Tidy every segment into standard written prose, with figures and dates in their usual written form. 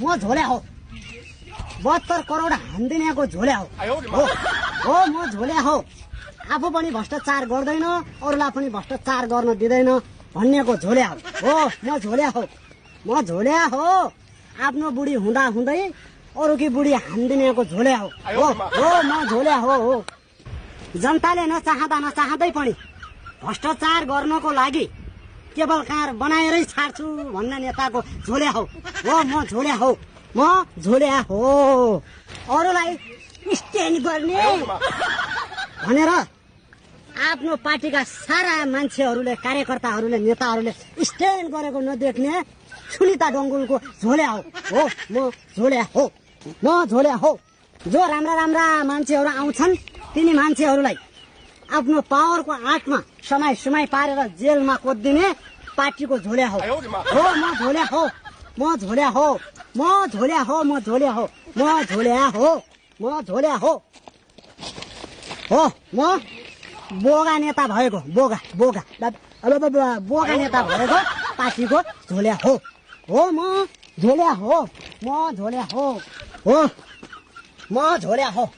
म झोल्या हो 72 करोड हान्दिनेको झोल्या हो हो म झोल्या हो आफू पनि भ्रष्टाचार गर्दैन अरूलाई पनि भ्रष्टाचार गर्न दिँदैन भन्नेको झोल्या हो म झोल्या हो म झोल्या हो आफ्नो बुढी हुँदा हुँदै अरूकी बुढी हान्दिनेको झोल्या हो म झोल्या हो जनताले नचाहँदै पनि भ्रष्टाचार गर्नको लागि केवल कार बनाएरै छाड्छु भन्ने नेताको झोल्या हो म झोल्या हो म झोल्या हो अरूलाई स्ट्यान्ड गर्ने भनेर आफ्नो पार्टीका सारा मान्छेहरूले कार्यकर्ताहरूले नेताहरूले स्ट्यान्ड गरेको नदेख्ने सुनिता डङ्गुलको झोल्या हो म झोल्या हो म झोल्या हो जो राम्रा राम्रा मान्छेहरू आउँछन् तिनी मान्छेहरूलाई आफ्नो पावरको आँटमा समय पारेर जेलमा कोद्दिने पार्टीको झोल्या हो म झोल्या हो म झोल्या हो म झोल्या हो म झोल्या हो म झोल्या हो म झोल्या हो हो म बोगा नेता भएको बोगा नेता भएको पार्टीको झोल्या हो म झोल्या हो म झोल्या हो म झोल्या हो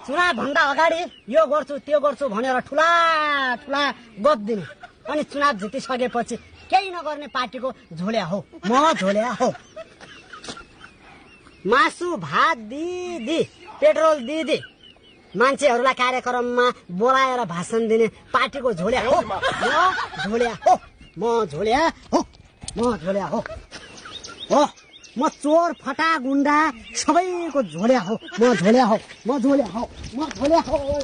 चुनाव भन्दा अगाडि यो गर्छु त्यो गर्छु भनेर ठुला गफ दिने अनि चुनाव जितिसकेपछि केही नगर्ने पार्टीको झोल्या हो म झोल्या हो मासु भात दिदी पेट्रोल दिदी मान्छेहरूलाई कार्यक्रममा बोलाएर भाषण दिने पार्टीको झोल्या हो म झोल्या हो म झोल्या हो म झोल्या हो म चोर फटा गुण्डा सबैको झोल्या हो म झोल्या हो म झोल्या हो म झोल्या हो